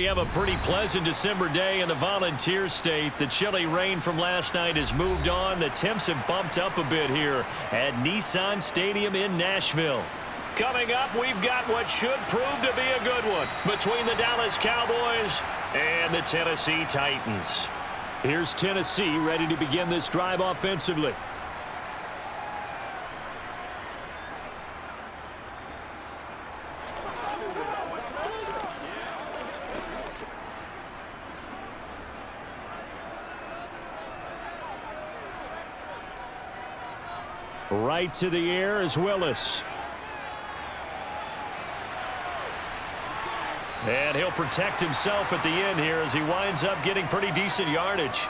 have a pretty pleasant December day in the Volunteer State. The chilly rain from last night has moved on. The temps have bumped up a bit here at Nissan Stadium in Nashville. Coming up, we've got what should prove to be a good one between the Dallas Cowboys and the Tennessee Titans. Here's Tennessee ready to begin this drive offensively. Right to the air is Willis. And he'll protect himself at the end here as he winds up getting pretty decent yardage.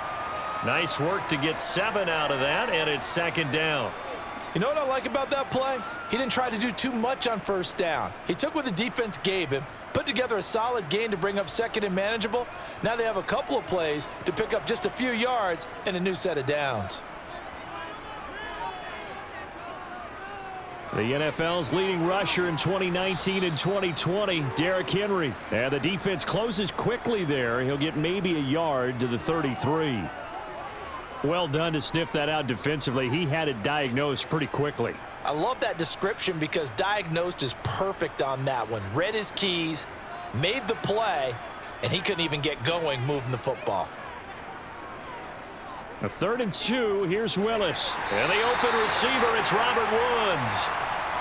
Nice work to get 7 out of that, and it's second down. You know what I like about that play? He didn't try to do too much on first down. He took what the defense gave him, put together a solid gain to bring up second and manageable. Now they have a couple of plays to pick up just a few yards and a new set of downs. The NFL's leading rusher in 2019 and 2020, Derrick Henry. And the defense closes quickly there. He'll get maybe a yard to the 33. Well done to sniff that out defensively. He had it diagnosed pretty quickly. I love that description because diagnosed is perfect on that one. Read his keys, made the play, and he couldn't even get going moving the football. A 3rd and 2. Here's Willis. And the open receiver, it's Robert Woods.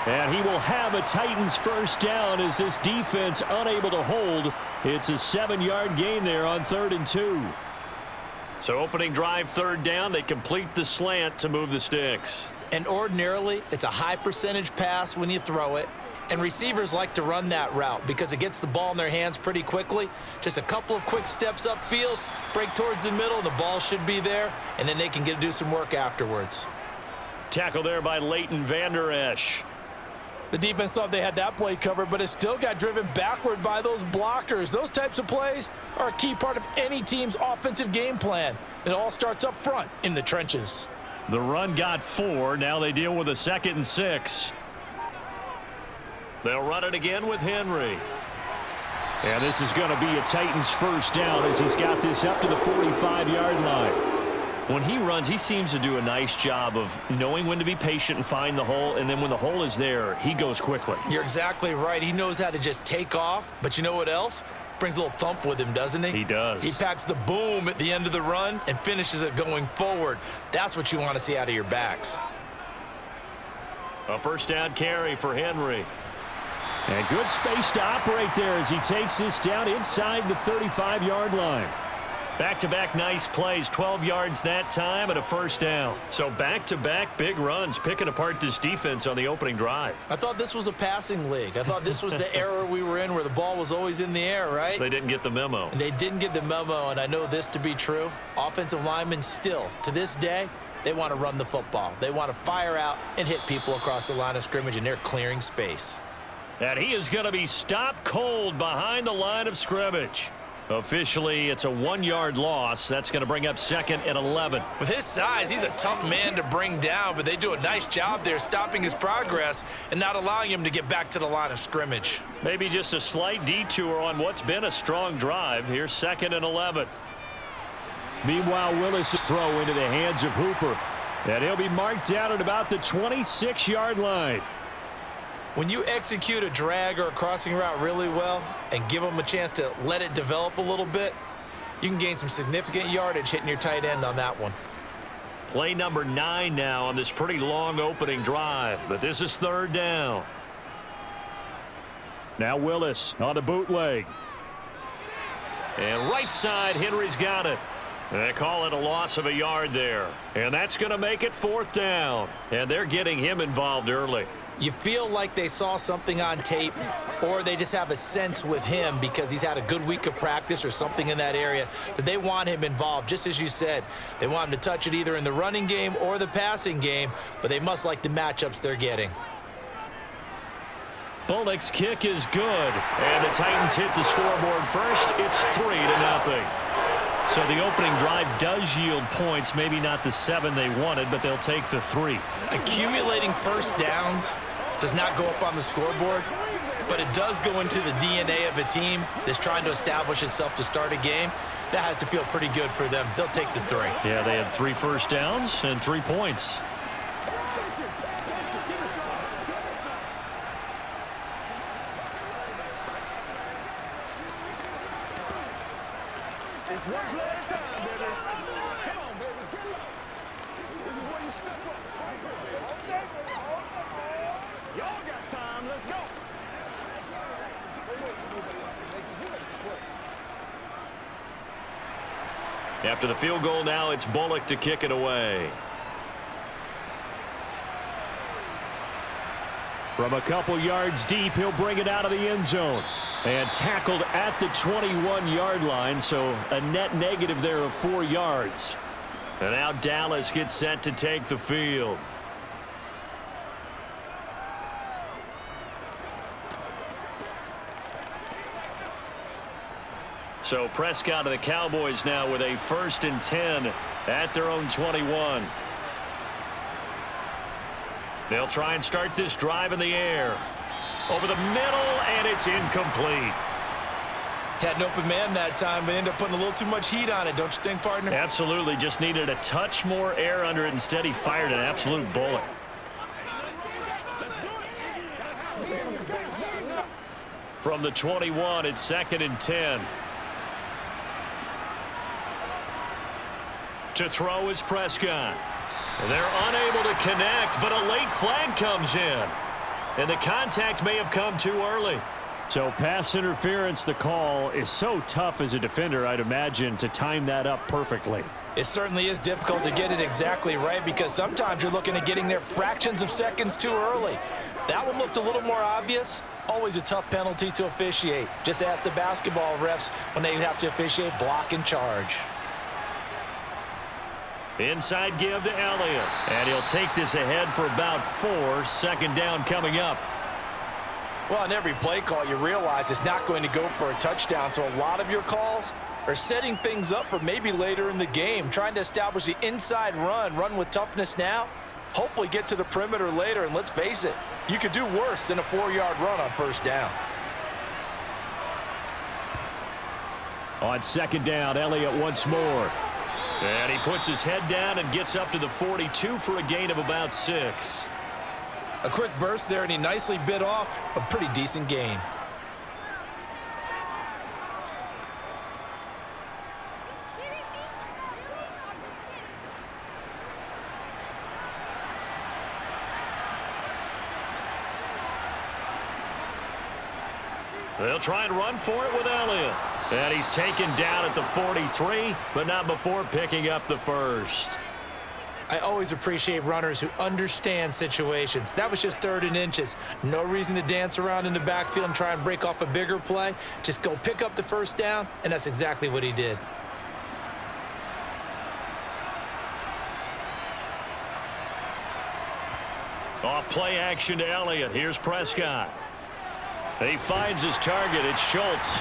And he will have a Titans first down as this defense unable to hold. It's a 7-yard gain there on 3rd and 2. So opening drive, 3rd down. They complete the slant to move the sticks. And ordinarily, it's a high percentage pass when you throw it. And receivers like to run that route because it gets the ball in their hands pretty quickly. Just a couple of quick steps upfield, break towards the middle, the ball should be there, and then they can do some work afterwards. Tackle there by Leighton Vander Esch. The defense thought they had that play covered, but it still got driven backward by those blockers. Those types of plays are a key part of any team's offensive game plan. It all starts up front in the trenches. The run got 4. Now they deal with a 2nd and 6. They'll run it again with Henry. And this is going to be a Titans first down as he's got this up to the 45-yard line. When he runs, he seems to do a nice job of knowing when to be patient and find the hole, and then when the hole is there, he goes quickly. You're exactly right. He knows how to just take off, but you know what else? Brings a little thump with him, doesn't he? He does. He packs the boom at the end of the run and finishes it going forward. That's what you want to see out of your backs. A first down carry for Henry. And good space to operate there as he takes this down inside the 35-yard line. Back-to-back nice plays, 12 yards that time and a first down. So back-to-back big runs, picking apart this defense on the opening drive. I thought this was a passing league. I thought this was the era we were in where the ball was always in the air, right? They didn't get the memo. And they didn't get the memo, and I know this to be true. Offensive linemen still, to this day, they want to run the football. They want to fire out and hit people across the line of scrimmage, and they're clearing space. And he is going to be stopped cold behind the line of scrimmage. Officially, it's a 1-yard loss. That's going to bring up 2nd and 11. With his size, he's a tough man to bring down, but they do a nice job there stopping his progress and not allowing him to get back to the line of scrimmage. Maybe just a slight detour on what's been a strong drive. Here's 2nd and 11. Meanwhile, Willis' throw into the hands of Hooper. And he'll be marked down at about the 26-yard line. When you execute a drag or a crossing route really well and give them a chance to let it develop a little bit, you can gain some significant yardage hitting your tight end on that one. Play number 9 now on this pretty long opening drive, but this is 3rd down. Now Willis on a bootleg. And right side, Henry's got it. They call it a loss of a yard there. And that's going to make it 4th down. And they're getting him involved early. You feel like they saw something on tape, or they just have a sense with him because he's had a good week of practice or something in that area that they want him involved. Just as you said, they want him to touch it either in the running game or the passing game, but they must like the matchups they're getting. Bullock's kick is good, and the Titans hit the scoreboard first. It's 3-0. So the opening drive does yield points, maybe not the 7 they wanted, but they'll take the 3. Accumulating first downs does not go up on the scoreboard, but it does go into the DNA of a team that's trying to establish itself to start a game. That has to feel pretty good for them. They'll take the 3. Yeah, they had 3 first downs and 3 points. It's one play at a time, baby. Come on, baby. Get low. This is where you step up. Y'all got time. Let's go. After the field goal now, it's Bullock to kick it away. From a couple yards deep, he'll bring it out of the end zone. And tackled at the 21-yard line, so a net negative there of 4 yards. And now Dallas gets set to take the field. So Prescott of the Cowboys now with a 1st and 10 at their own 21. They'll try and start this drive in the air. Over the middle, and it's incomplete. Had an open man that time, but ended up putting a little too much heat on it, don't you think, partner? Absolutely. Just needed a touch more air under it. Instead, he fired an absolute bullet. From the 21, it's 2nd and 10. To throw is Prescott. They're unable to connect, but a late flag comes in. And the contact may have come too early. So pass interference, the call is so tough as a defender, I'd imagine, to time that up perfectly. It certainly is difficult to get it exactly right because sometimes you're looking at getting there fractions of seconds too early. That one looked a little more obvious. Always a tough penalty to officiate. Just ask the basketball refs when they have to officiate block and charge. Inside give to Elliott. And he'll take this ahead for about 4. 2nd down coming up. Well, on every play call, you realize it's not going to go for a touchdown. So a lot of your calls are setting things up for maybe later in the game, trying to establish the inside run with toughness now, hopefully get to the perimeter later. And let's face it, you could do worse than a 4-yard run on 1st down. On 2nd down, Elliott once more. And he puts his head down and gets up to the 42 for a gain of about 6. A quick burst there, and he nicely bit off a pretty decent gain. They'll try and run for it with Elliott. And he's taken down at the 43, but not before picking up the 1st. I always appreciate runners who understand situations. That was just 3rd and inches. No reason to dance around in the backfield and try and break off a bigger play. Just go pick up the 1st down, and that's exactly what he did. Off play action to Elliott. Here's Prescott. He finds his target. It's Schultz.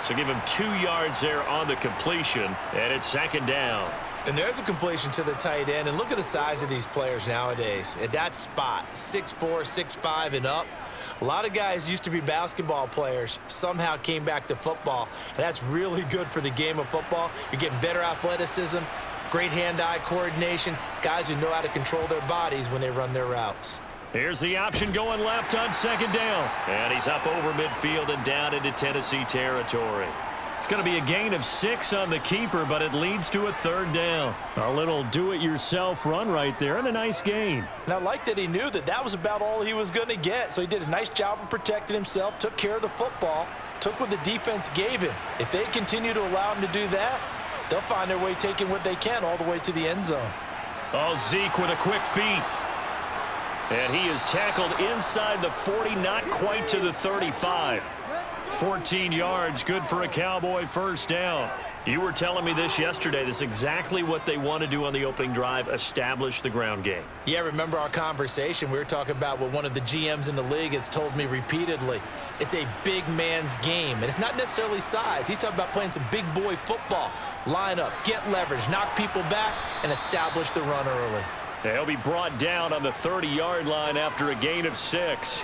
So give him 2 yards there on the completion, and it's 2nd down. And there's a completion to the tight end. And look at the size of these players nowadays. At that spot, 6'4", 6'5", and up. A lot of guys used to be basketball players, somehow came back to football. And that's really good for the game of football. You're getting better athleticism, great hand-eye coordination, guys who know how to control their bodies when they run their routes. Here's the option going left on 2nd down. And he's up over midfield and down into Tennessee territory. It's going to be a gain of 6 on the keeper, but it leads to a 3rd down. A little do-it-yourself run right there, and a nice gain. And I like that he knew that that was about all he was going to get. So he did a nice job of protecting himself, took care of the football, took what the defense gave him. If they continue to allow him to do that, they'll find their way taking what they can all the way to the end zone. Oh, Zeke with a quick feet. And he is tackled inside the 40, not quite to the 35. 14 yards, good for a Cowboy 1st down. You were telling me this yesterday. This is exactly what they want to do on the opening drive, establish the ground game. Yeah, remember our conversation. We were talking about what one of the GMs in the league has told me repeatedly. It's a big man's game, and it's not necessarily size. He's talking about playing some big boy football. Line up, get leverage, knock people back, and establish the run early. He'll be brought down on the 30-yard line after a gain of 6.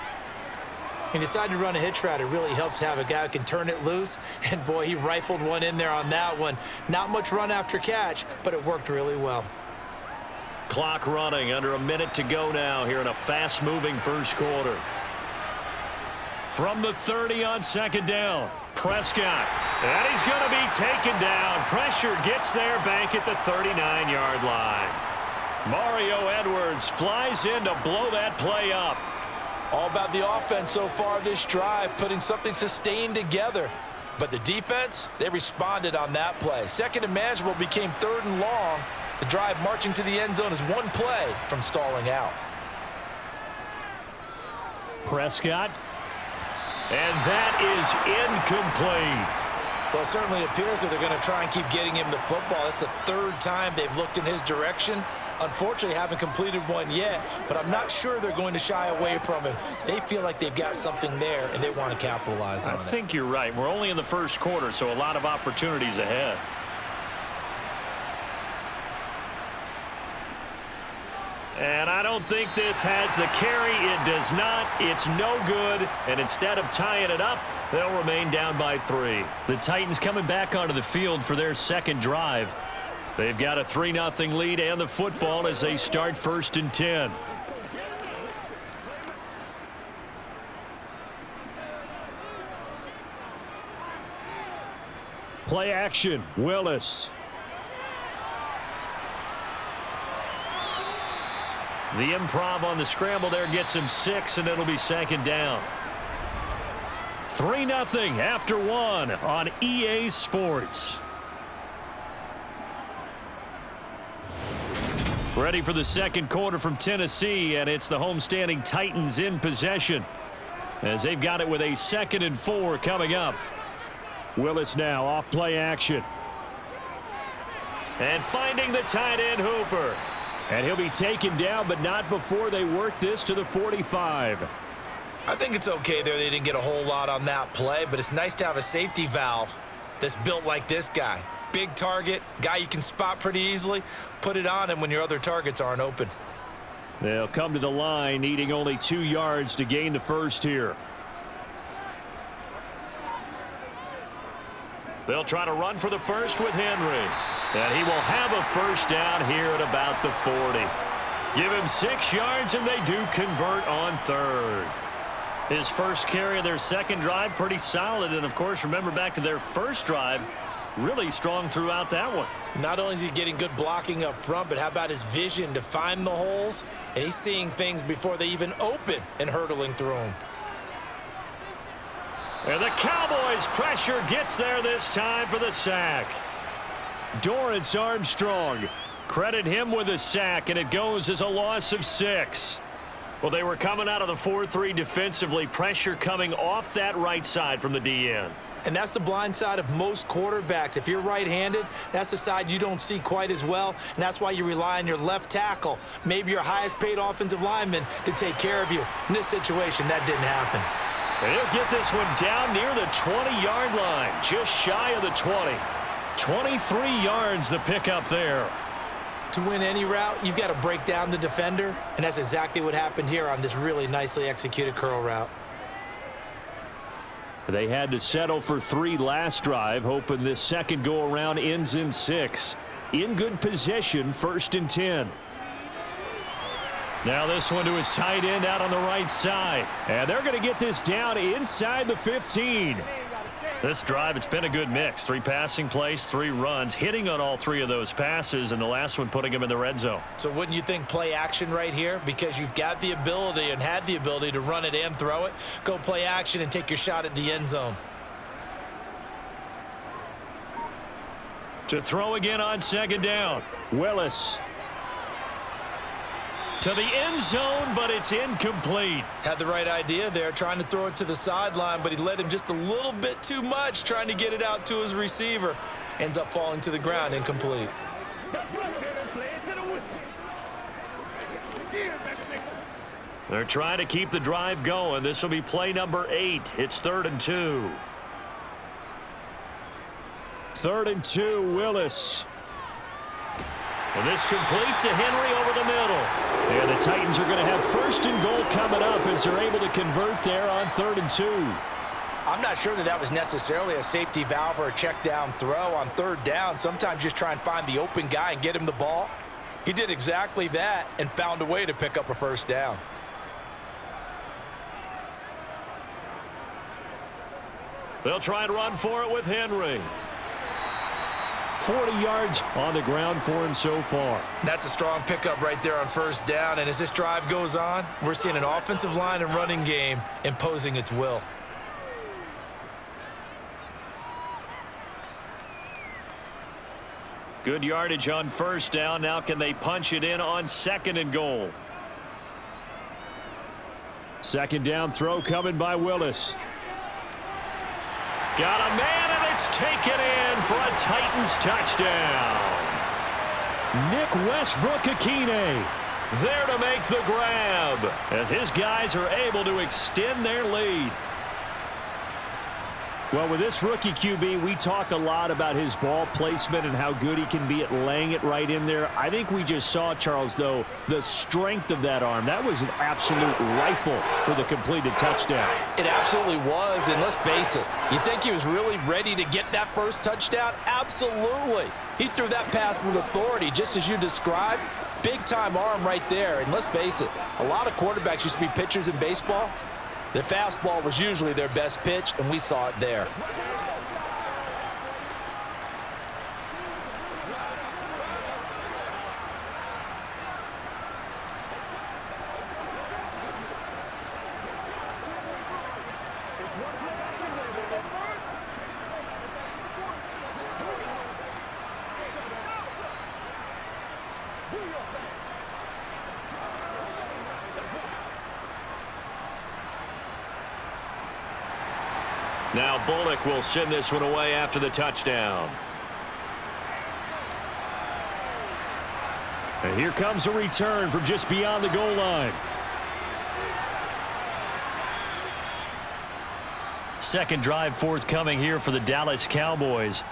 He decided to run a hitch route. It really helps to have a guy who can turn it loose. And, boy, he rifled one in there on that one. Not much run after catch, but it worked really well. Clock running, under a minute to go now here in a fast-moving first quarter. From the 30 on second down, Prescott. And he's going to be taken down. Pressure gets there, bank at the 39-yard line. Mario Edwards flies in to blow that play up. All about the offense so far this drive, putting something sustained together. But the defense, they responded on that play. Second and manageable became 3rd and long. The drive marching to the end zone is one play from stalling out. Prescott. And that is incomplete. Well, it certainly appears that they're going to try and keep getting him the football. That's the 3rd time they've looked in his direction. Unfortunately, haven't completed one yet, but I'm not sure they're going to shy away from him. They feel like they've got something there, and they want to capitalize on it. I think you're right. We're only in the first quarter, so a lot of opportunities ahead. And I don't think this has the carry. It does not. It's no good. And instead of tying it up, they'll remain down by 3. The Titans coming back onto the field for their second drive. They've got a 3-0 lead and the football as they start 1st and 10. Play action, Willis. The improv on the scramble there gets him 6, and it'll be 2nd down. 3-0 after 1 on EA Sports. Ready for the second quarter from Tennessee, and it's the homestanding Titans in possession as they've got it with a 2nd and 4 coming up. Willis now off play action. And finding the tight end Hooper. And he'll be taken down, but not before they work this to the 45. I think it's okay there. They didn't get a whole lot on that play, but it's nice to have a safety valve that's built like this guy. Big target, guy you can spot pretty easily. Put it on him when your other targets aren't open. They'll come to the line, needing only 2 yards to gain the first here. They'll try to run for the first with Henry. And he will have a first down here at about the 40. Give him 6 yards, and they do convert on 3rd. His first carry of their second drive, pretty solid. And, of course, remember back to their first drive, really strong throughout that one. Not only is he getting good blocking up front, but how about his vision to find the holes? And he's seeing things before they even open and hurdling through them. And the Cowboys' pressure gets there this time for the sack. Dorrance Armstrong. Credit him with a sack, and it goes as a loss of 6. Well, they were coming out of the 4-3 defensively. Pressure coming off that right side from the DN. And that's the blind side of most quarterbacks. If you're right-handed, that's the side you don't see quite as well, and that's why you rely on your left tackle, maybe your highest-paid offensive lineman, to take care of you. In this situation, that didn't happen. And he'll get this one down near the 20-yard line, just shy of the 20. 23 yards the pickup there. To win any route, you've got to break down the defender, and that's exactly what happened here on this really nicely executed curl route. They had to settle for 3 last drive, hoping this second go-around ends in 6. In good position, 1st and 10. Now this one to his tight end out on the right side. And they're going to get this down inside the 15. This drive, it's been a good mix. 3 passing plays, 3 runs, hitting on all 3 of those passes, and the last one putting him in the red zone. So wouldn't you think play action right here? Because you've got the ability and had the ability to run it and throw it. Go play action and take your shot at the end zone. To throw again on second down. Willis. To the end zone, but it's incomplete. Had the right idea there, trying to throw it to the sideline, but he led him just a little bit too much, trying to get it out to his receiver. Ends up falling to the ground, incomplete. They're trying to keep the drive going. This will be play number 8. It's 3rd and 2. 3rd and 2, Willis. And this complete to Henry over the middle. And the Titans are going to have 1st and goal coming up as they're able to convert there on 3rd and 2. I'm not sure that was necessarily a safety valve or a check down throw on 3rd down. Sometimes just try and find the open guy and get him the ball. He did exactly that and found a way to pick up a 1st down. They'll try and run for it with Henry. 40 yards on the ground for him so far. That's a strong pickup right there on 1st down. And as this drive goes on, we're seeing an offensive line and running game imposing its will. Good yardage on 1st down. Now can they punch it in on 2nd and goal? 2nd down throw coming by Willis. Got a man, and it's taken in for a Titans touchdown. Nick Westbrook-Akine There to make the grab as his guys are able to extend their lead. Well, with this rookie QB, we talk a lot about his ball placement and how good he can be at laying it right in there. I think we just saw, Charles, though, the strength of that arm. That was an absolute rifle for the completed touchdown. It absolutely was, and let's face it, you think he was really ready to get that 1st touchdown? Absolutely. He threw that pass with authority, just as you described. Big-time arm right there, and let's face it, a lot of quarterbacks used to be pitchers in baseball. The fastball was usually their best pitch, and we saw it there. Now Bullock will send this one away after the touchdown. And here comes a return from just beyond the goal line. 2nd drive forthcoming here for the Dallas Cowboys.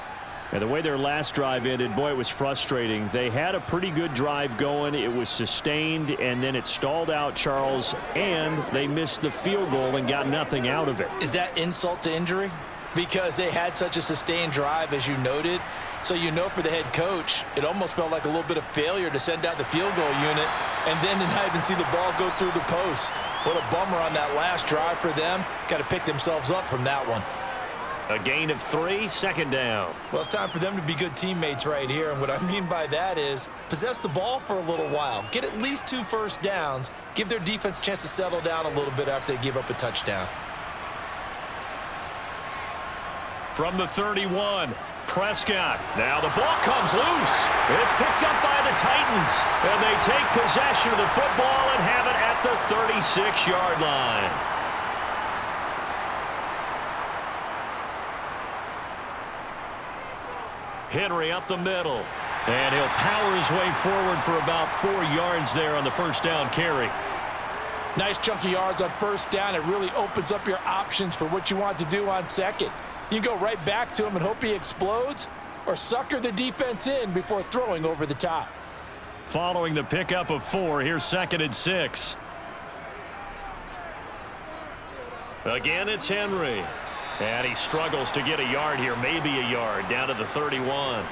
And the way their last drive ended, boy, it was frustrating. They had a pretty good drive going. It was sustained, and then it stalled out, Charles, and they missed the field goal and got nothing out of it. Is that insult to injury? Because they had such a sustained drive, as you noted. So you know for the head coach, it almost felt like a little bit of failure to send out the field goal unit and then to not even see the ball go through the post. What a bummer on that last drive for them. Got to pick themselves up from that one. A gain of 3, 2nd down. Well, it's time for them to be good teammates right here. And what I mean by that is possess the ball for a little while. Get at least 2 1st downs. Give their defense a chance to settle down a little bit after they give up a touchdown. From the 31, Prescott. Now the ball comes loose. It's picked up by the Titans. And they take possession of the football and have it at the 36-yard line. Henry up the middle. And he'll power his way forward for about 4 yards there on the 1st down carry. Nice chunk of yards on 1st down. It really opens up your options for what you want to do on 2nd. You go right back to him and hope he explodes, or sucker the defense in before throwing over the top. Following the pickup of 4, here's 2nd and 6. Again, it's Henry. And he struggles to get a yard here, maybe a yard, down to the 31.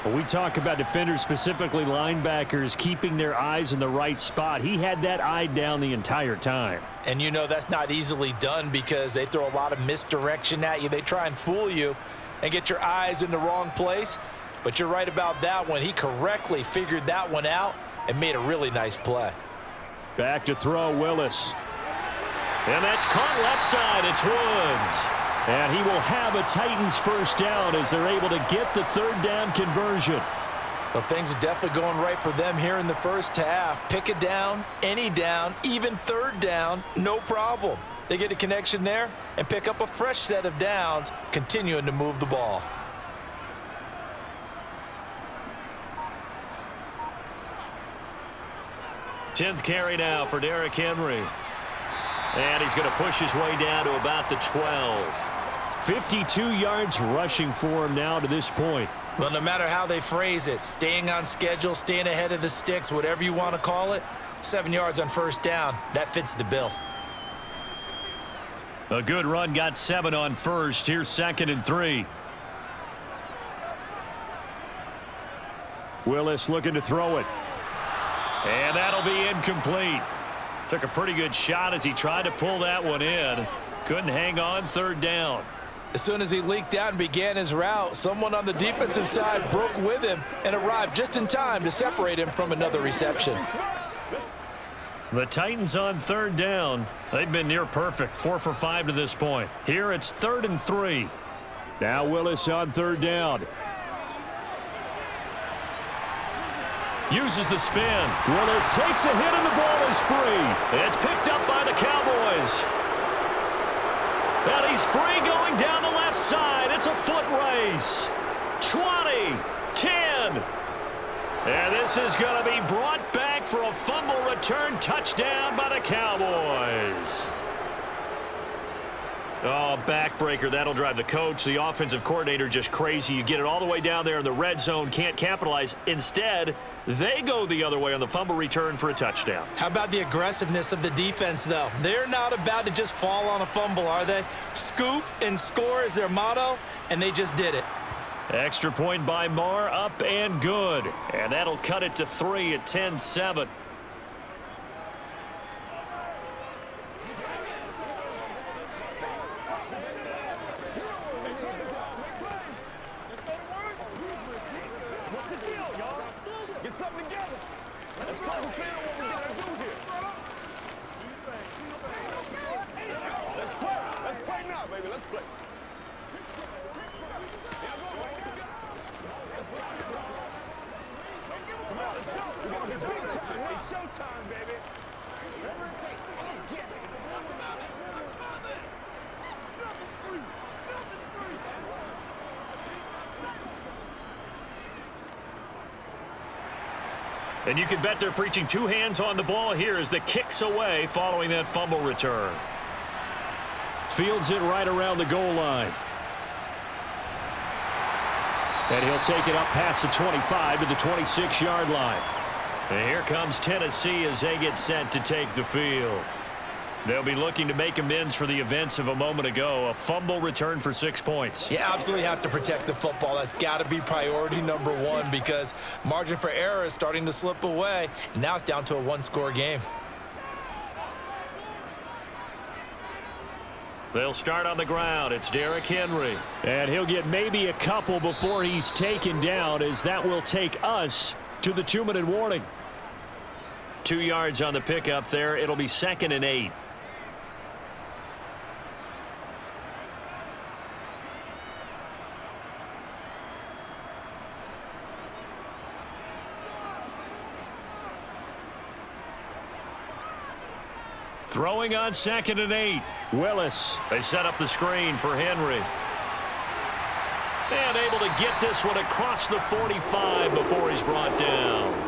When we talk about defenders, specifically linebackers, keeping their eyes in the right spot, he had that eye down the entire time. And you know that's not easily done because they throw a lot of misdirection at you. They try and fool you and get your eyes in the wrong place. But you're right about that one. He correctly figured that one out and made a really nice play. Back to throw, Willis. And that's caught left side. It's Woods. And he will have a Titans 1st down as they're able to get the 3rd down conversion. Well, things are definitely going right for them here in the 1st half. Pick a down, any down, even 3rd down, no problem. They get a connection there and pick up a fresh set of downs, continuing to move the ball. Tenth carry now for Derrick Henry. And he's going to push his way down to about the 12. 52 yards rushing for him now to this point. Well, no matter how they phrase it, staying on schedule, staying ahead of the sticks, whatever you want to call it, 7 yards on first down, that fits the bill. A good run got 7 on first. Here's 2nd and 3. Willis looking to throw it. And that'll be incomplete. Took a pretty good shot as he tried to pull that one in. Couldn't hang on 3rd down. As soon as he leaked out and began his route, someone on the defensive side broke with him and arrived just in time to separate him from another reception. The Titans on 3rd down. They've been near perfect, 4 for 5 to this point. Here it's 3rd and 3. Now Willis on 3rd down. Uses the spin. Willis takes a hit and the ball is free. It's picked up by the Cowboys. And he's free going down the left side. It's a foot race. 20, 10. And this is going to be brought back for a fumble return touchdown by the Cowboys. Oh, backbreaker. That'll drive the coach, the offensive coordinator, just crazy. You get it all the way down there in the red zone, can't capitalize. Instead, they go the other way on the fumble return for a touchdown. How about the aggressiveness of the defense, though? They're not about to just fall on a fumble, are they? Scoop and score is their motto, and they just did it. Extra point by Marr, up and good. And that'll cut it to 3 at 10-7. What's the deal, y'all? Get something together. Let's focus in on what we got to do here. Let's play. Let's play now, baby. Let's play. Come on, let's go. We're going to get big time. It's showtime, baby. Whatever it takes. I'm going to get it. And you can bet they're preaching 2 hands on the ball here as the kick's away following that fumble return. Fields it right around the goal line. And he'll take it up past the 25 to the 26-yard line. And here comes Tennessee as they get set to take the field. They'll be looking to make amends for the events of a moment ago. A fumble return for 6 points. You absolutely have to protect the football. That's got to be priority number 1 because margin for error is starting to slip away, and now it's down to a 1-score game. They'll start on the ground. It's Derrick Henry. And he'll get maybe a couple before he's taken down, as that will take us to the 2-minute warning. 2 yards on the pickup there. It'll be 2nd and 8. Throwing on 2nd and 8. Willis. They set up the screen for Henry. And able to get this one across the 45 before he's brought down.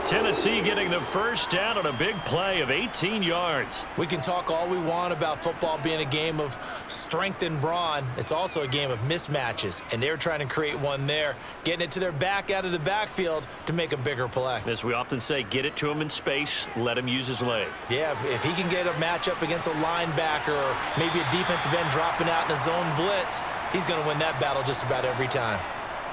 Tennessee getting the first down on a big play of 18 yards. We can talk all we want about football being a game of strength and brawn. It's also a game of mismatches, and they're trying to create one there, getting it to their back out of the backfield to make a bigger play. As we often say, get it to him in space, let him use his leg. Yeah, if he can get a matchup against a linebacker or maybe a defensive end dropping out in a zone blitz, he's going to win that battle just about every time.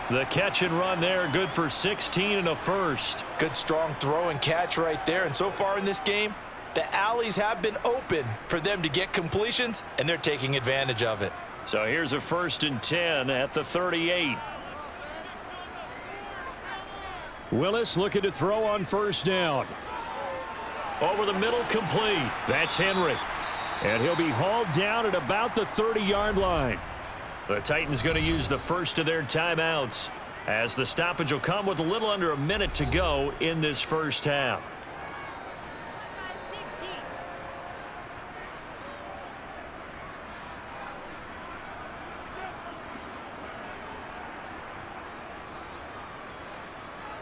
The catch and run there, good for 16 and a first. Good strong throw and catch right there. And so far in this game, the alleys have been open for them to get completions, and they're taking advantage of it. So here's a 1st and 10 at the 38. Willis looking to throw on 1st down. Over the middle, complete. That's Henry. And he'll be hauled down at about the 30-yard line. The Titans going to use the first of their timeouts as the stoppage will come with a little under a minute to go in this first half.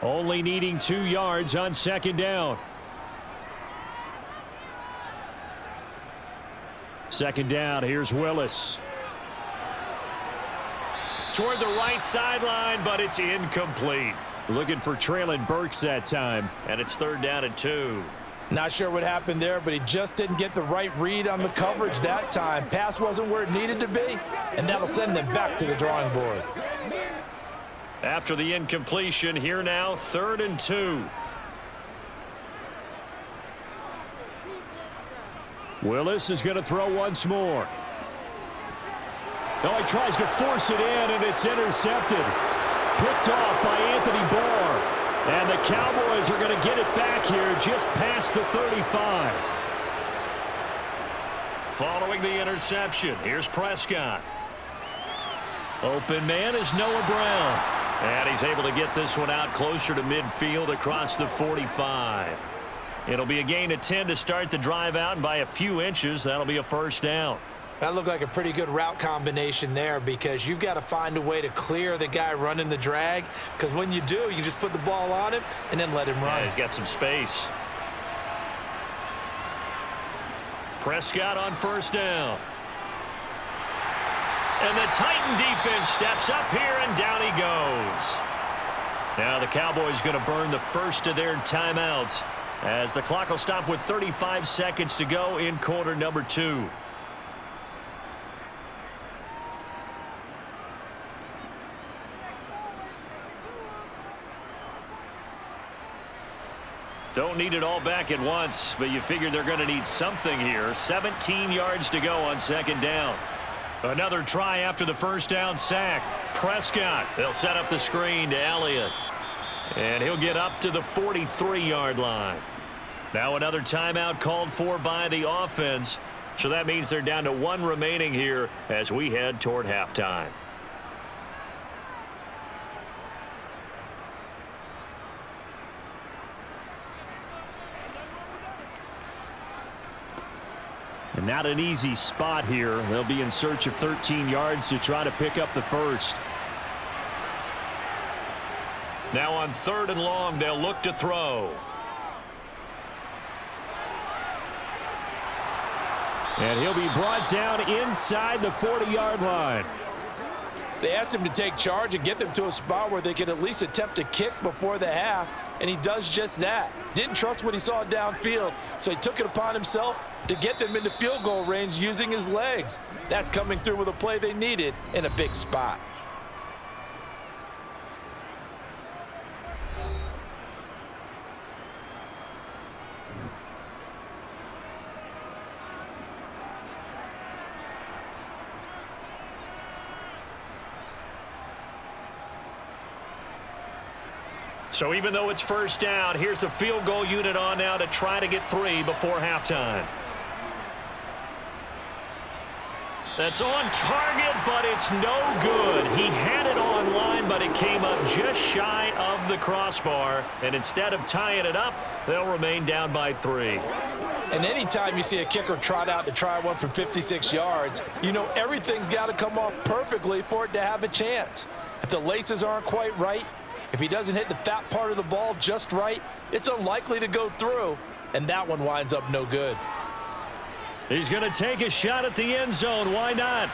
Only needing 2 yards on 2nd down. 2nd down, here's Willis. toward the right sideline, but it's incomplete. Looking for Traylon Burks that time. And it's 3rd down and 2. Not sure what happened there, but he just didn't get the right read on the coverage that time. Pass wasn't where it needed to be, and that'll send them back to the drawing board. After the incompletion, here now, 3rd and 2. Willis is going to throw once more. Oh, he tries to force it in, and it's intercepted. Picked off by Anthony Barr. And the Cowboys are going to get it back here just past the 35. Following the interception, here's Prescott. Open man is Noah Brown. And he's able to get this one out closer to midfield across the 45. It'll be a gain of 10 to start the drive out, and by a few inches, that'll be a 1st down. That looked like a pretty good route combination there, because you've got to find a way to clear the guy running the drag, because when you do, you just put the ball on him and then let him run. Yeah, he's got some space. Prescott on 1st down. And the Titan defense steps up here, and down he goes. Now the Cowboys going to burn the first of their timeouts as the clock will stop with 35 seconds to go in quarter number 2. Don't need it all back at once, but you figure they're going to need something here. 17 yards to go on 2nd down. Another try after the 1st down sack. Prescott, they'll set up the screen to Elliott. And he'll get up to the 43-yard line. Now another timeout called for by the offense. So that means they're down to 1 remaining here as we head toward halftime. And not an easy spot here. They'll be in search of 13 yards to try to pick up the first. Now on 3rd and long, they'll look to throw. And he'll be brought down inside the 40-yard line. They asked him to take charge and get them to a spot where they could at least attempt a kick before the half, and he does just that. Didn't trust what he saw downfield, so he took it upon himself to get them into field goal range using his legs. That's coming through with a play they needed in a big spot. So even though it's 1st down, here's the field goal unit on now to try to get 3 before halftime. That's on target, but it's no good. He had it on line, but it came up just shy of the crossbar. And instead of tying it up, they'll remain down by 3. And anytime you see a kicker trot out to try one from 56 yards, you know everything's got to come off perfectly for it to have a chance. If the laces aren't quite right, if he doesn't hit the fat part of the ball just right, it's unlikely to go through, and that one winds up no good. He's going to take a shot at the end zone. Why not?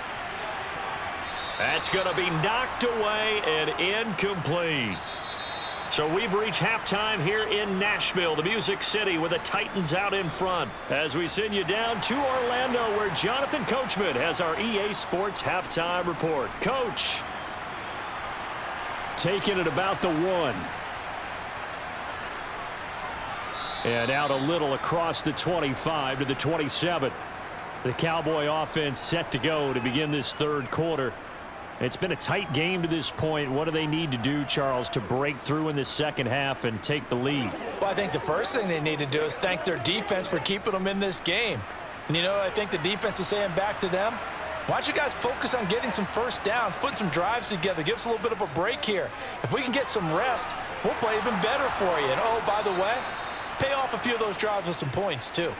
That's going to be knocked away and incomplete. So we've reached halftime here in Nashville, the Music City, with the Titans out in front. As we send you down to Orlando, where Jonathan Coachman has our EA Sports halftime report. Coach. Taking it about the 1. And out a little across the 25 to the 27. The Cowboy offense set to go to begin this 3rd quarter. It's been a tight game to this point. What do they need to do, Charles, to break through in the 2nd half and take the lead? Well, I think the first thing they need to do is thank their defense for keeping them in this game. And, you know, I think the defense is saying back to them, why don't you guys focus on getting some 1st downs, putting some drives together, give us a little bit of a break here. If we can get some rest, we'll play even better for you. And, oh, by the way, pay off a few of those drives with some points, too.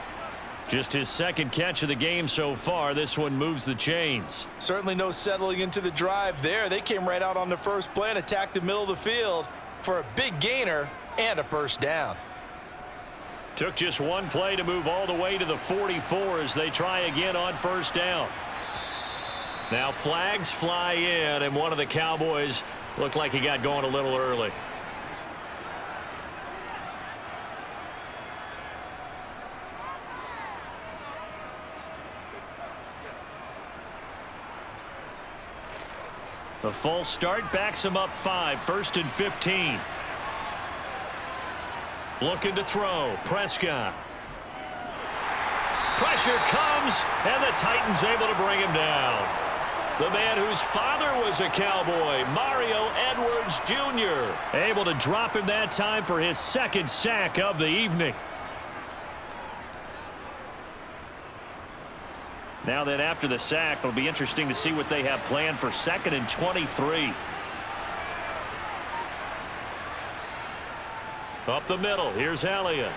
Just his 2nd catch of the game so far. This one moves the chains. Certainly no settling into the drive there. They came right out on the first play and attacked the middle of the field for a big gainer and a 1st down. Took just one play to move all the way to the 44 as they try again on 1st down. Now flags fly in, and one of the Cowboys looked like he got going a little early. The false start backs him up 5, 1st and 15. Looking to throw. Prescott. Pressure comes, and the Titans able to bring him down. The man whose father was a Cowboy, Mario Edwards Jr., able to drop him that time for his 2nd sack of the evening. Now then, after the sack, it'll be interesting to see what they have planned for 2nd and 23. Up the middle, here's Elliott.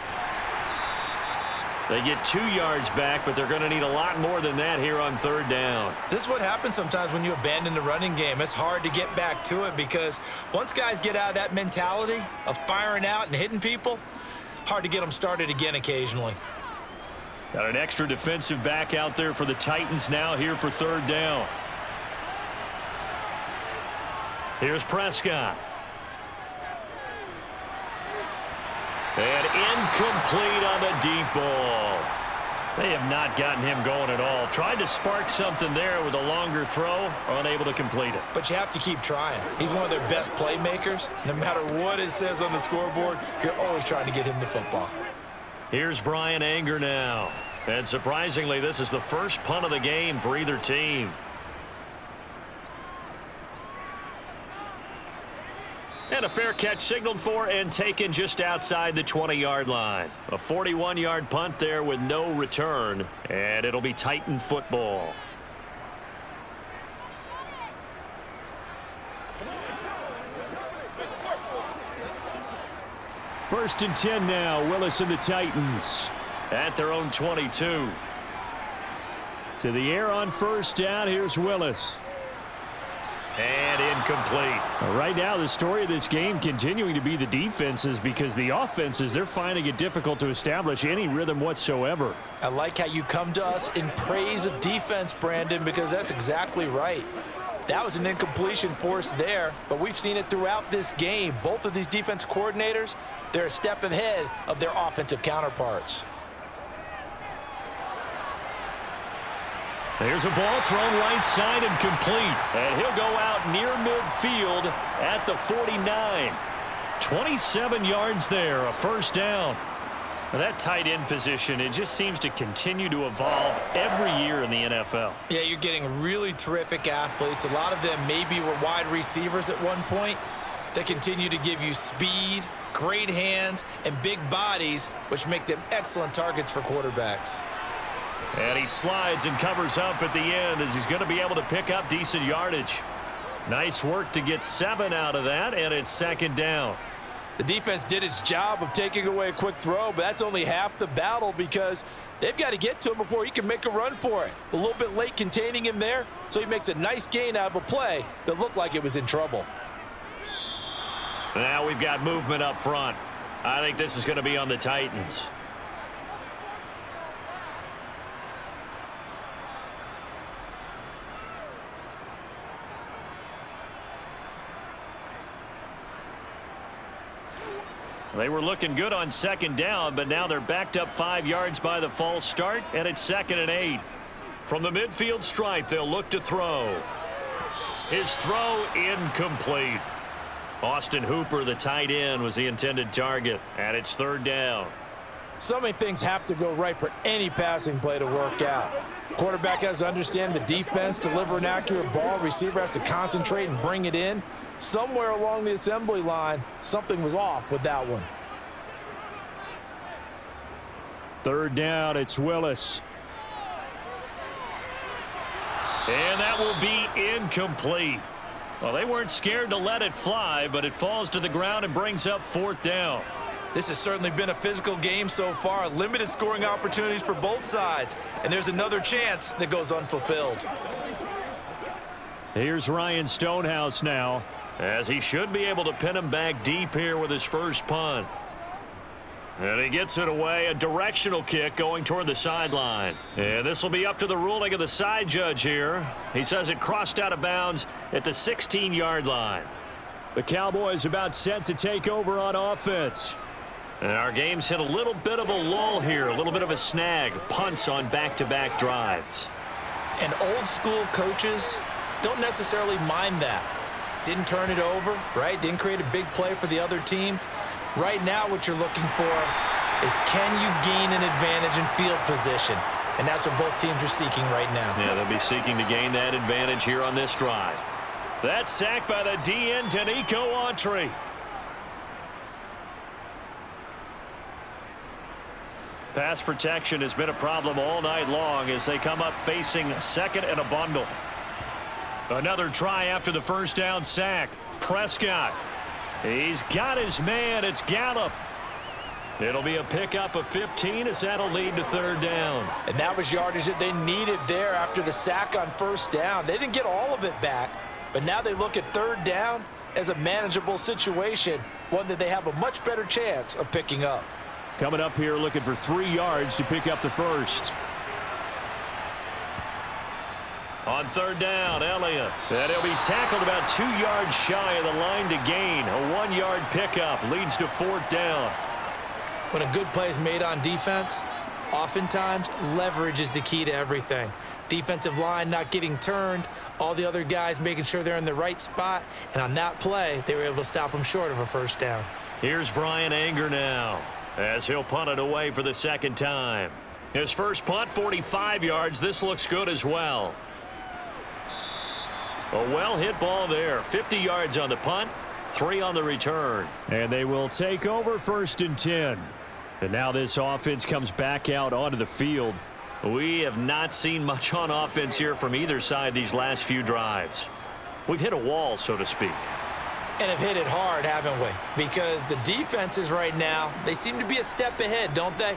They get 2 yards back, but they're going to need a lot more than that here on 3rd down. This is what happens sometimes when you abandon the running game. It's hard to get back to it because once guys get out of that mentality of firing out and hitting people, hard to get them started again occasionally. Got an extra defensive back out there for the Titans now here for 3rd down. Here's Prescott. And incomplete on the deep ball. They have not gotten him going at all. Tried to spark something there with a longer throw, unable to complete it. But you have to keep trying. He's one of their best playmakers. No matter what it says on the scoreboard, you're always trying to get him the football. Here's Brian Anger now. And surprisingly, this is the first punt of the game for either team. And a fair catch signaled for and taken just outside the 20-yard line. A 41-yard punt there with no return. And it'll be Titan football. First and 10 now. Willis and the Titans. At their own 22. To the air on 1st down. Here's Willis. And incomplete. Right now, the story of this game continuing to be the defenses, because the offenses, they're finding it difficult to establish any rhythm whatsoever. I like how you come to us in praise of defense, Brandon, because that's exactly right. That was an incompletion forced there, but we've seen it throughout this game. Both of these defense coordinators, they're a step ahead of their offensive counterparts. There's a ball thrown right side and complete. And he'll go out near midfield at the 49. 27 yards there, a 1st down. Now that tight end position, it just seems to continue to evolve every year in the NFL. Yeah, you're getting really terrific athletes. A lot of them maybe were wide receivers at one point. They continue to give you speed, great hands, and big bodies, which make them excellent targets for quarterbacks. And he slides and covers up at the end as he's going to be able to pick up decent yardage. Nice work to get 7 out of that, and it's 2nd down. The defense did its job of taking away a quick throw, but that's only half the battle because they've got to get to him before he can make a run for it. A little bit late containing him there, so he makes a nice gain out of a play that looked like it was in trouble. Now we've got movement up front. I think this is going to be on the Titans. They were looking good on 2nd down, but now they're backed up 5 yards by the false start, and it's 2nd and 8. From the midfield stripe, they'll look to throw. His throw incomplete. Austin Hooper, the tight end, was the intended target, and it's 3rd down. So many things have to go right for any passing play to work out. Quarterback has to understand the defense, deliver an accurate ball. Receiver has to concentrate and bring it in. Somewhere along the assembly line, something was off with that one. 3rd down, it's Willis. And that will be incomplete. Well, they weren't scared to let it fly, but it falls to the ground and brings up 4th down. This has certainly been a physical game so far. Limited scoring opportunities for both sides. And there's another chance that goes unfulfilled. Here's Ryan Stonehouse now, as he should be able to pin him back deep here with his first punt. And he gets it away, a directional kick going toward the sideline. And this will be up to the ruling of the side judge here. He says it crossed out of bounds at the 16-yard line. The Cowboys about set to take over on offense. And our game's hit a little bit of a lull here, a little bit of a snag. Punts on back-to-back drives. And old-school coaches don't necessarily mind that. Didn't turn it over, right? Didn't create a big play for the other team. Right now what you're looking for is, can you gain an advantage in field position? And that's what both teams are seeking right now. Yeah, they'll be seeking to gain that advantage here on this drive. That's sacked by the DN, Danico Autry. Pass protection has been a problem all night long as they come up facing second and a bundle. Another try after the first down sack. Prescott. He's got his man. It's Gallup. It'll be a pickup of 15 as that'll lead to third down. And that was yardage that they needed there after the sack on first down. They didn't get all of it back, but now they look at third down as a manageable situation, one that they have a much better chance of picking up. Coming up here looking for 3 yards to pick up the first. On third down, Elliott. And he'll be tackled about 2 yards shy of the line to gain. A 1-yard pickup leads to fourth down. When a good play is made on defense, oftentimes leverage is the key to everything. Defensive line not getting turned, all the other guys making sure they're in the right spot, and on that play, they were able to stop them short of a first down. Here's Brian Anger now as he'll punt it away for the second time. His first punt, 45 yards. This looks good as well. A well-hit ball there. 50 yards on the punt, 3 on the return. And they will take over first and 10. And now this offense comes back out onto the field. We have not seen much on offense here from either side these last few drives. We've hit a wall, so to speak. And have hit it hard, haven't we? Because the defenses right now, they seem to be a step ahead, don't they?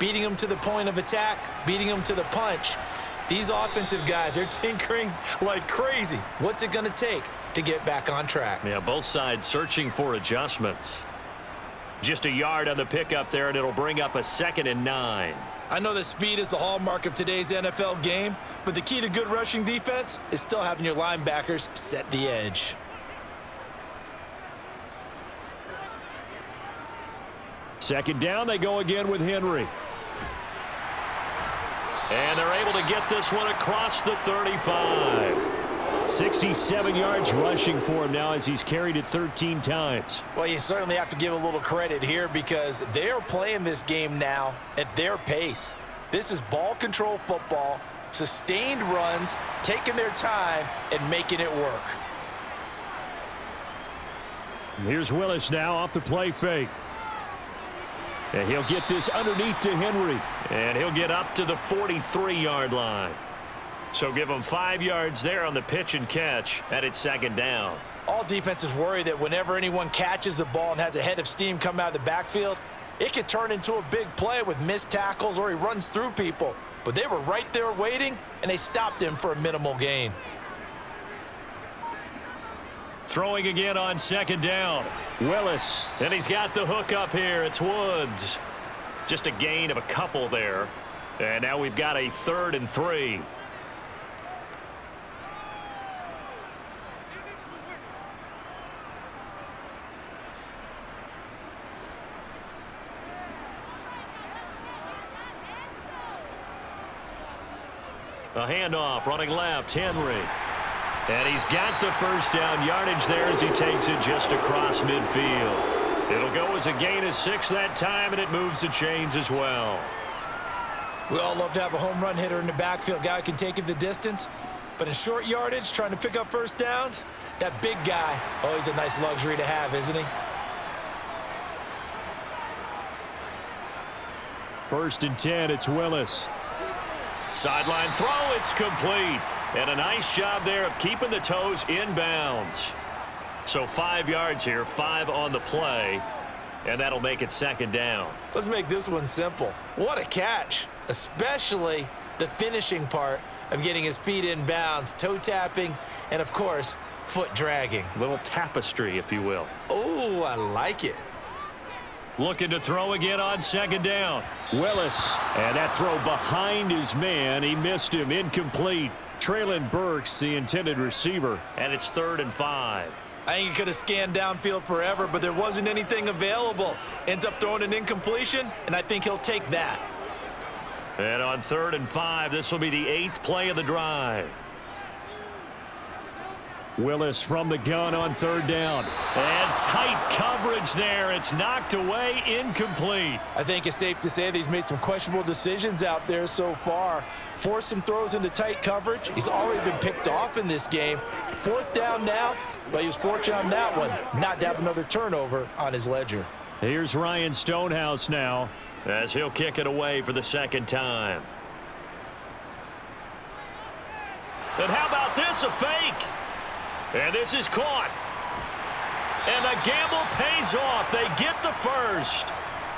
Beating them to the point of attack, beating them to the punch. These offensive guys, they're tinkering like crazy. What's it going to take to get back on track? Yeah, both sides searching for adjustments. Just a yard on the pickup there, and it'll bring up a 2nd and 9. I know that speed is the hallmark of today's NFL game, but the key to good rushing defense is still having your linebackers set the edge. Second down, they go again with Henry. And they're able to get this one across the 35. 67 yards rushing for him now as he's carried it 13 times. Well, you certainly have to give a little credit here because they are playing this game now at their pace. This is ball control football, sustained runs, taking their time and making it work. Here's Willis now off the play fake. And he'll get this underneath to Henry. And he'll get up to the 43-yard line. So give him 5 yards there on the pitch and catch, and it's second down. All defenses worry that whenever anyone catches the ball and has a head of steam come out of the backfield, it could turn into a big play with missed tackles or he runs through people. But they were right there waiting, and they stopped him for a minimal gain. Throwing again on second down. Willis, and he's got the hook up here. It's Woods. Just a gain of a couple there. And now we've got a 3rd and 3. A handoff, running left, Henry. And he's got the first down yardage there as he takes it just across midfield. It'll go as a gain of 6 that time, and it moves the chains as well. We all love to have a home run hitter in the backfield. Guy can take it the distance. But in short yardage, trying to pick up first downs, that big guy, oh, he's a nice luxury to have, isn't he? First and 10, it's Willis. Sideline throw, it's complete. And a nice job there of keeping the toes inbounds. So 5 yards here, 5 on the play, and that'll make it second down. Let's make this one simple. What a catch, especially the finishing part of getting his feet in bounds, toe tapping, and of course, foot dragging. Little tapestry, if you will. Oh, I like it. Looking to throw again on second down. Willis, and that throw behind his man. He missed him. Incomplete. Traylon Burks, the intended receiver. And it's 3rd and 5. I think he could have scanned downfield forever, but there wasn't anything available. Ends up throwing an incompletion, and I think he'll take that. And on 3rd and 5, this will be the 8th play of the drive. Willis from the gun on 3rd down. And tight coverage there. It's knocked away, incomplete. I think it's safe to say that he's made some questionable decisions out there so far. Forced some throws into tight coverage. He's already been picked off in this game. 4th down now, but he was fortunate on that one not to have another turnover on his ledger. Here's Ryan Stonehouse now, as he'll kick it away for the 2nd time. And how about this, a fake? And this is caught. And the gamble pays off. They get the first.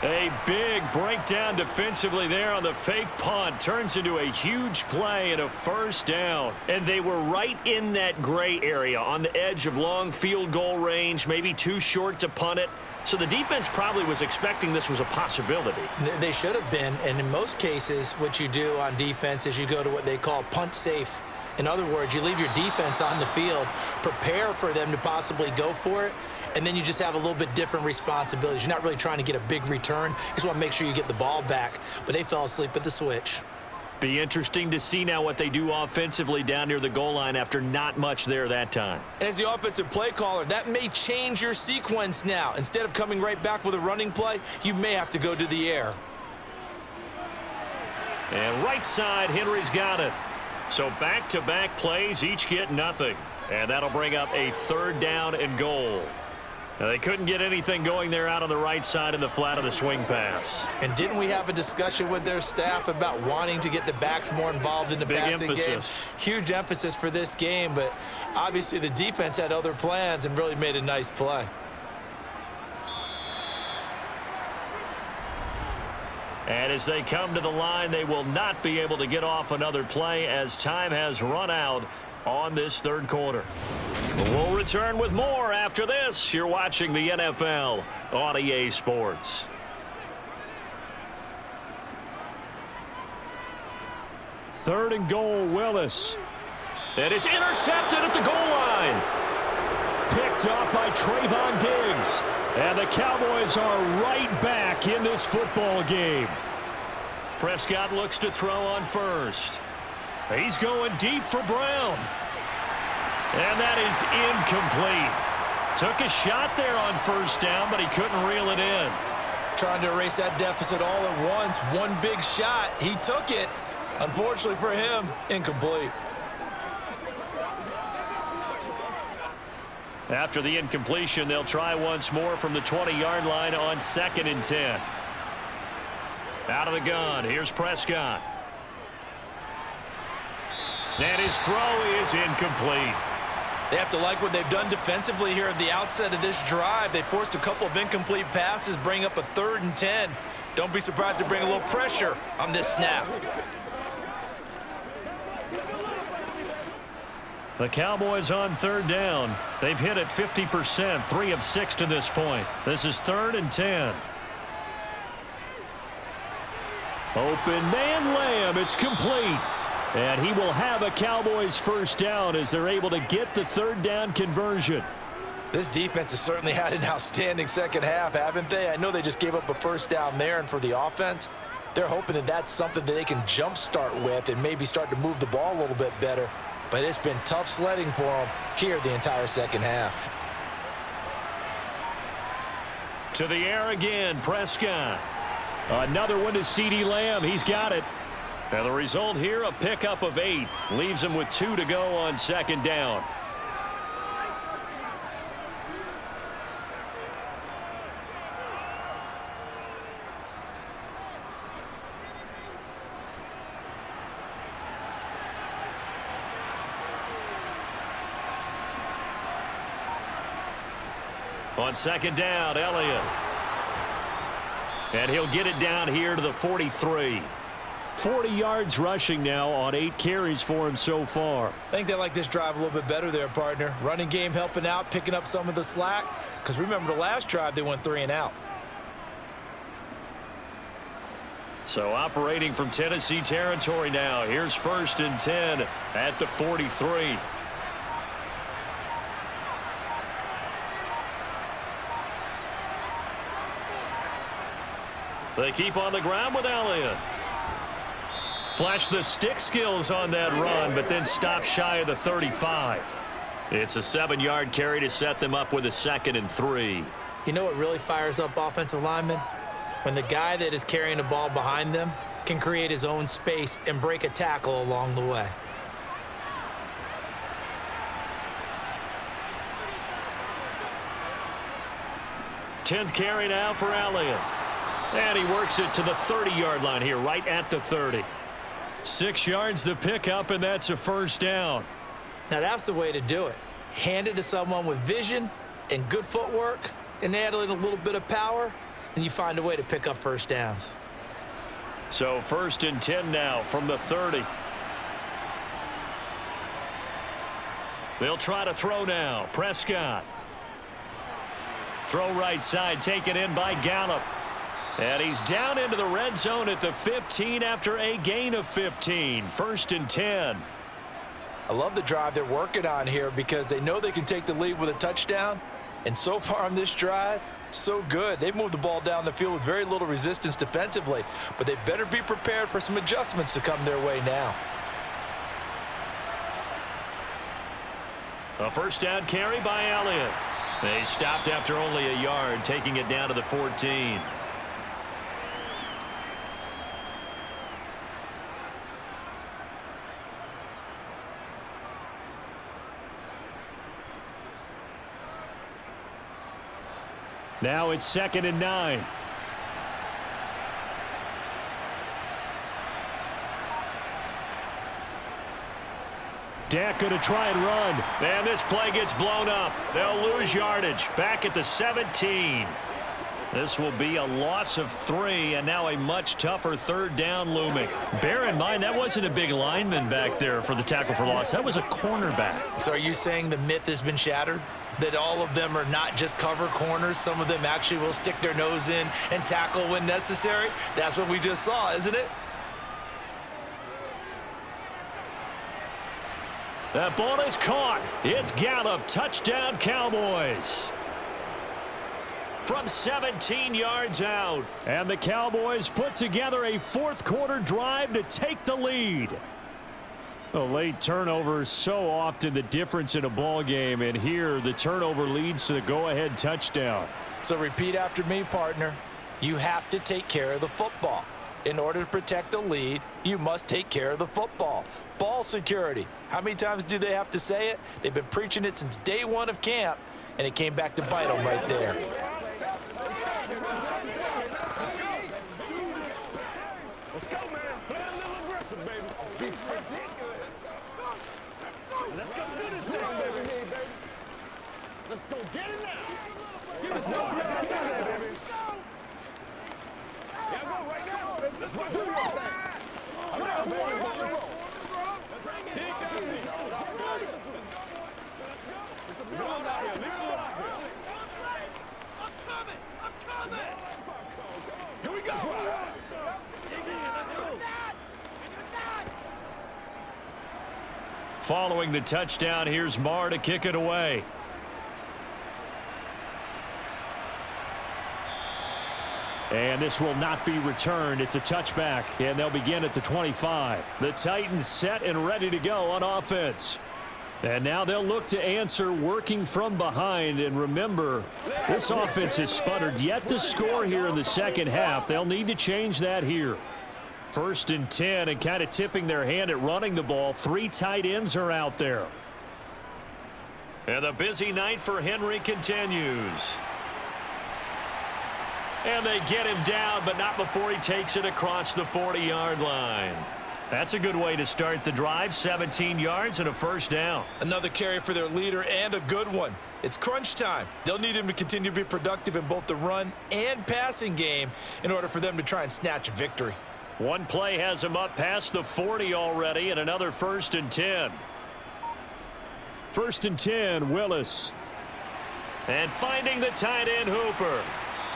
A big breakdown defensively there on the fake punt. Turns into a huge play and a 1st down. And they were right in that gray area on the edge of long field goal range, maybe too short to punt it. So the defense probably was expecting this was a possibility. They should have been, and in most cases, what you do on defense is you go to what they call punt safe. In other words, you leave your defense on the field, prepare for them to possibly go for it, and then you just have a little bit different responsibilities. You're not really trying to get a big return. You just want to make sure you get the ball back. But they fell asleep at the switch. Be interesting to see now what they do offensively down near the goal line after not much there that time. As the offensive play caller, that may change your sequence now. Instead of coming right back with a running play, you may have to go to the air. And right side, Henry's got it. So back-to-back plays, each get nothing. And that'll bring up a 3rd down and goal. Now, they couldn't get anything going there out on the right side in the flat of the swing pass. And didn't we have a discussion with their staff about wanting to get the backs more involved in the passing game? Huge emphasis for this game, but obviously the defense had other plans and really made a nice play. And as they come to the line, they will not be able to get off another play as time has run out on this 3rd quarter. We'll return with more after this. You're watching the NFL on EA Sports. 3rd and goal, Willis. And it's intercepted at the goal line. Picked off by Trayvon Diggs. And the Cowboys are right back in this football game. Prescott looks to throw on 1st. He's going deep for Brown. And that is incomplete. Took a shot there on 1st down, but he couldn't reel it in. Trying to erase that deficit all at once. One big shot. He took it. Unfortunately for him, incomplete. After the incompletion, they'll try once more from the 20-yard line on 2nd and 10. Out of the gun, here's Prescott. And his throw is incomplete. They have to like what they've done defensively here at the outset of this drive. They forced a couple of incomplete passes, bring up a 3rd and 10. Don't be surprised to bring a little pressure on this snap. The Cowboys on 3rd down. They've hit it 50%, 3 of 6 to this point. This is 3rd and 10. Open man Lamb. It's complete. And he will have a Cowboys 1st down as they're able to get the 3rd down conversion. This defense has certainly had an outstanding 2nd half, haven't they? I know they just gave up a 1st down there, and for the offense, they're hoping that that's something that they can jumpstart with and maybe start to move the ball a little bit better. But it's been tough sledding for them here the entire 2nd half. To the air again, Prescott. Another one to CeeDee Lamb. He's got it. And the result here, a pickup of 8. Leaves him with 2 to go on 2nd down. On 2nd down, Elliott. And he'll get it down here to the 43. 40 yards rushing now on 8 carries for him so far. I think they like this drive a little bit better there, partner. Running game helping out, picking up some of the slack. Because remember the last drive, they went 3 and out. So operating from Tennessee territory now. Here's 1st and 10 at the 43. They keep on the ground with Elliott. Flash the stick skills on that run, but then stop shy of the 35. It's a 7-yard carry to set them up with a 2nd and 3. You know what really fires up offensive linemen? When the guy that is carrying the ball behind them can create his own space and break a tackle along the way. Tenth carry now for Elliott. And he works it to the 30-yard line here, right at the 30. 6 yards the pickup, and that's a 1st down. Now that's the way to do it. Hand it to someone with vision and good footwork, and add in a little bit of power, and you find a way to pick up 1st downs. So 1st and 10 now from the 30. They'll try to throw now. Prescott. Throw right side, taken in by Gallup. And he's down into the red zone at the 15 after a gain of 15. 1st and 10. I love the drive they're working on here because they know they can take the lead with a touchdown. And so far on this drive, so good. They've moved the ball down the field with very little resistance defensively, but they better be prepared for some adjustments to come their way now. A 1st down carry by Elliott. They stopped after only a yard, taking it down to the 14. Now it's 2nd and 9. Dak going to try and run. And this play gets blown up. They'll lose yardage. Back at the 17. This will be a loss of 3, and now a much tougher 3rd down looming. Bear in mind, that wasn't a big lineman back there for the tackle for loss. That was a cornerback. So are you saying the myth has been shattered? That all of them are not just cover corners? Some of them actually will stick their nose in and tackle when necessary? That's what we just saw, isn't it? That ball is caught. It's Gallup. Touchdown, Cowboys. From 17 yards out. And the Cowboys put together a 4th quarter drive to take the lead. A late turnover is so often the difference in a ball game, and here the turnover leads to the go-ahead touchdown. So repeat after me, partner. You have to take care of the football. In order to protect a lead, you must take care of the football. Ball security. How many times do they have to say it? They've been preaching it since day 1 of camp, and it came back to bite them right there. Let's go, man. Play a little aggressive, baby. Let's be perfect. Let's go do this thing, baby. Let's go get it now. Let's go get it now, baby. Yeah, go right now. Let's go do your thing. I'm not going to roll. I'm coming. Here we go. Following the touchdown, here's Marr to kick it away. And this will not be returned. It's a touchback, and they'll begin at the 25. The Titans set and ready to go on offense. And now they'll look to answer working from behind. And remember, this offense has sputtered yet to score here in the second half. They'll need to change that here. 1st and 10, and kind of tipping their hand at running the ball. 3 tight ends are out there. And the busy night for Henry continues. And they get him down, but not before he takes it across the 40-yard line. That's a good way to start the drive. 17 yards and a 1st down. Another carry for their leader, and a good one. It's crunch time. They'll need him to continue to be productive in both the run and passing game in order for them to try and snatch a victory. One play has him up past the 40 already, and another 1st and 10. 1st and 10, Willis. And finding the tight end, Hooper.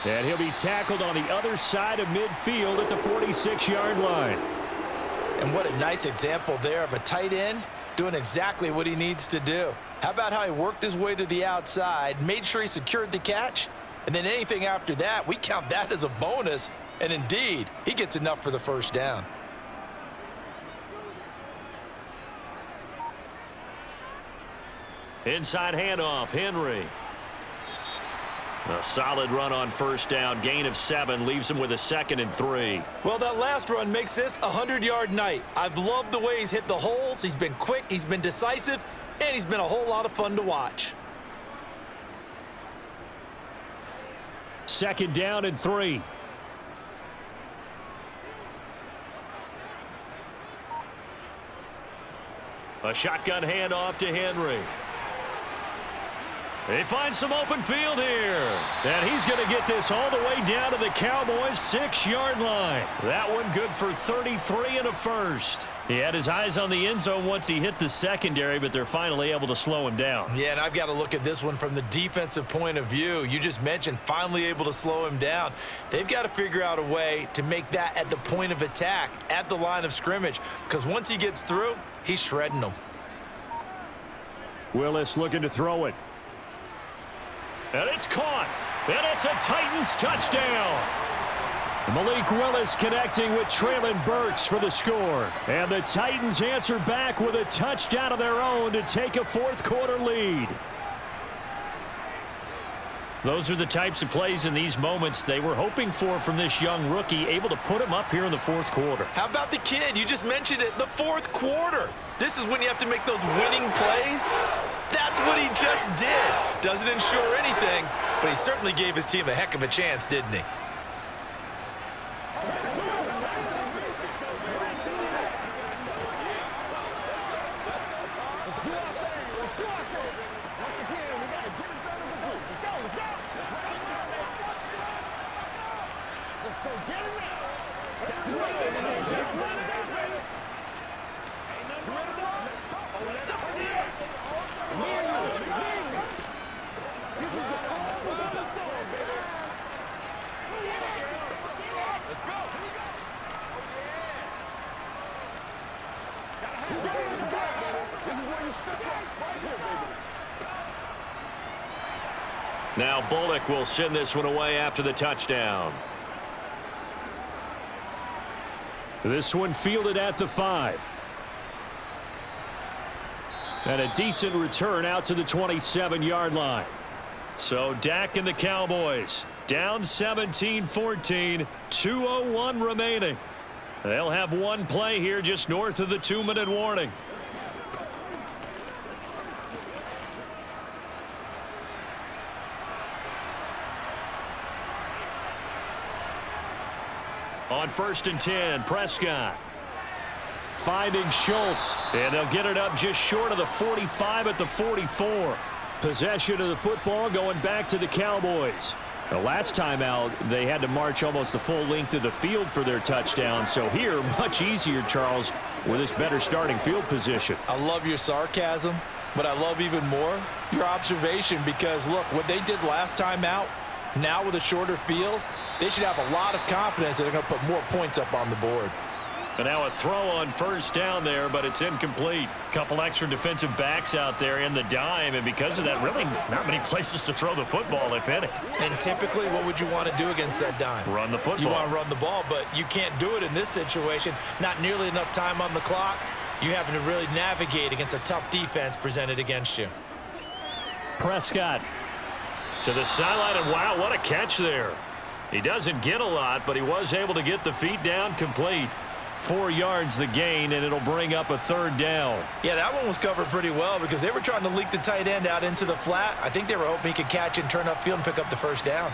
And he'll be tackled on the other side of midfield at the 46-yard line. And what a nice example there of a tight end doing exactly what he needs to do. How about how he worked his way to the outside, made sure he secured the catch, and then anything after that, we count that as a bonus. And indeed, he gets enough for the first down. Inside handoff, Henry. A solid run on first down. Gain of 7 leaves him with a 2nd and 3. Well, that last run makes this a 100-yard night. I've loved the way he's hit the holes. He's been quick, he's been decisive, and he's been a whole lot of fun to watch. 2nd down and 3. A shotgun handoff to Henry. They find some open field here. And he's going to get this all the way down to the Cowboys' 6-yard line. That one good for 33 and a first. He had his eyes on the end zone once he hit the secondary, but they're finally able to slow him down. Yeah, and I've got to look at this one from the defensive point of view. You just mentioned finally able to slow him down. They've got to figure out a way to make that at the point of attack, at the line of scrimmage, because once he gets through, he's shredding them. Willis looking to throw it. And it's caught. And it's a Titans touchdown. Malik Willis connecting with Traylon Burks for the score. And the Titans answer back with a touchdown of their own to take a fourth-quarter lead. Those are the types of plays in these moments they were hoping for from this young rookie, able to put him up here in the fourth quarter. How about the kid? You just mentioned it, the fourth quarter. This is when you have to make those winning plays. That's what he just did. Doesn't ensure anything, but he certainly gave his team a heck of a chance, didn't he? Now Bullock will send this one away after the touchdown. This one fielded at the 5. And a decent return out to the 27-yard line. So Dak and the Cowboys down 17-14, 2:01 remaining. They'll have one play here just north of the 2-minute warning. On 1st and 10, Prescott. Finding Schultz. And they'll get it up just short of the 45 at the 44. Possession of the football going back to the Cowboys. The last time out, they had to march almost the full length of the field for their touchdown. So here, much easier, Charles, with this better starting field position. I love your sarcasm, but I love even more your observation because, look, what they did last time out, now with a shorter field, they should have a lot of confidence that they're going to put more points up on the board. And now a throw on first down there, but it's incomplete. Couple extra defensive backs out there in the dime, and because of that, really not many places to throw the football, if any. And typically, what would you want to do against that dime? Run the football. You want to run the ball, but you can't do it in this situation. Not nearly enough time on the clock. You having to really navigate against a tough defense presented against you. Prescott. To the sideline, and wow, what a catch there. He doesn't get a lot, but he was able to get the feet down complete. 4 yards the gain, and it'll bring up a 3rd down. Yeah, that one was covered pretty well because they were trying to leak the tight end out into the flat. I think they were hoping he could catch and turn upfield and pick up the first down.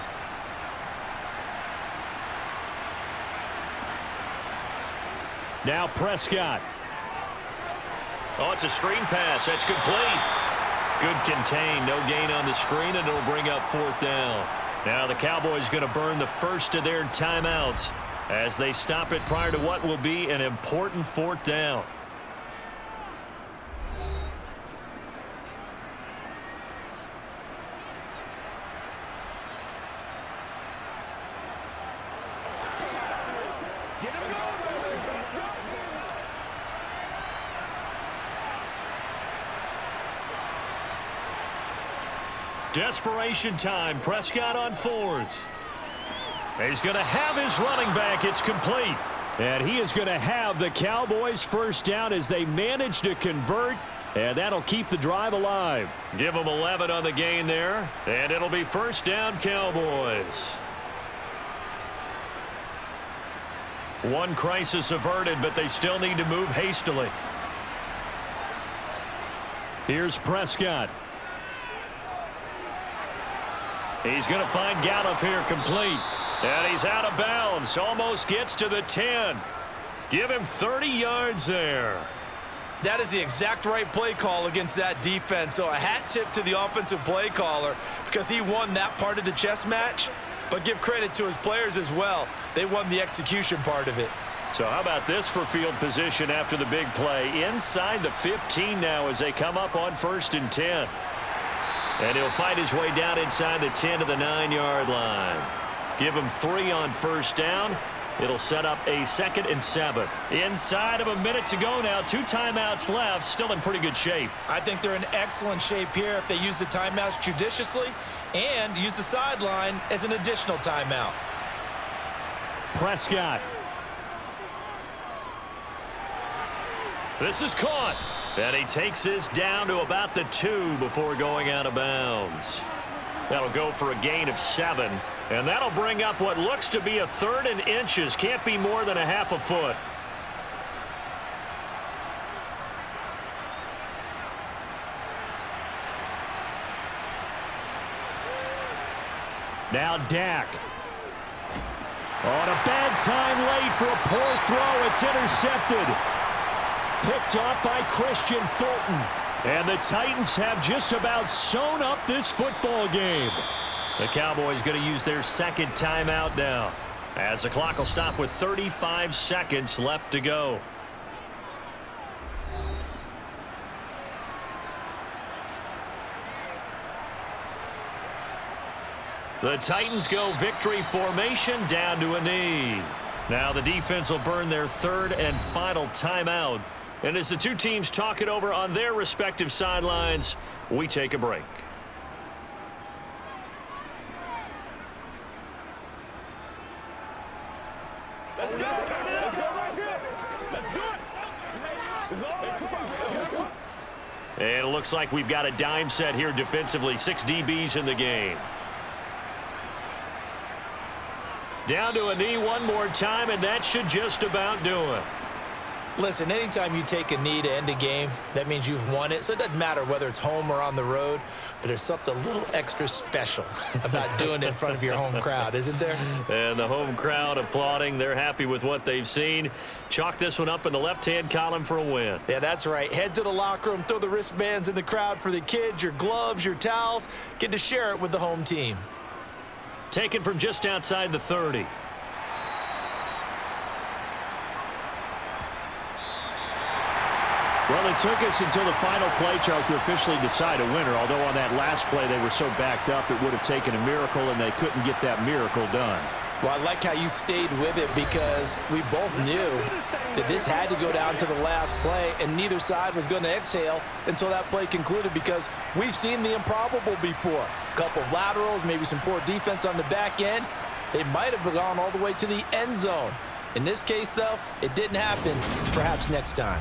Now Prescott. Oh, it's a screen pass. That's complete. Good contain. No gain on the screen, and it'll bring up 4th down. Now the Cowboys going to burn the first of their timeouts as they stop it prior to what will be an important 4th down. Desperation time. Prescott on 4th. He's going to have his running back. It's complete. And he is going to have the Cowboys first down as they manage to convert. And that'll keep the drive alive. Give them 11 on the gain there. And it'll be first down Cowboys. One crisis averted, but they still need to move hastily. Here's Prescott. He's going to find Gallup here complete. And he's out of bounds. Almost gets to the 10. Give him 30 yards there. That is the exact right play call against that defense. So a hat tip to the offensive play caller because he won that part of the chess match. But give credit to his players as well. They won the execution part of it. So how about this for field position after the big play? Inside the 15 now as they come up on 1st and 10. And he'll fight his way down inside the 10 to the 9-yard line. Give him 3 on first down. It'll set up a 2nd and 7. Inside of a minute to go now. 2 timeouts left. Still in pretty good shape. I think they're in excellent shape here if they use the timeouts judiciously and use the sideline as an additional timeout. Prescott. This is caught. And he takes this down to about the 2 before going out of bounds. That'll go for a gain of 7. And that'll bring up what looks to be a 3rd and inches. Can't be more than a half a foot. Now Dak. On a bad time late for a poor throw. It's intercepted. Picked off by Christian Fulton. And the Titans have just about sewn up this football game. The Cowboys going to use their 2nd timeout now, as the clock will stop with 35 seconds left to go. The Titans go victory formation down to a knee. Now the defense will burn their 3rd and final timeout. And as the two teams talk it over on their respective sidelines, we take a break. Let's go. Let's go right here. Let's do it. It's all right. And it looks like we've got a dime set here defensively. 6 DBs in the game. Down to a knee one more time, and that should just about do it. Listen, anytime you take a knee to end a game, that means you've won it. So it doesn't matter whether it's home or on the road, but there's something a little extra special about doing it in front of your home crowd, isn't there? And the home crowd applauding. They're happy with what they've seen. Chalk this one up in the left-hand column for a win. Yeah, that's right. Head to the locker room, throw the wristbands in the crowd for the kids, your gloves, your towels. Get to share it with the home team. Taken from just outside the 30. Well, it took us until the final play, Charles, to officially decide a winner. Although on that last play they were so backed up, it would have taken a miracle, and they couldn't get that miracle done. Well, I like how you stayed with it because we both knew that this had to go down to the last play, and neither side was going to exhale until that play concluded because we've seen the improbable before. A couple of laterals, maybe some poor defense on the back end. They might have gone all the way to the end zone. In this case, though, it didn't happen. Perhaps next time.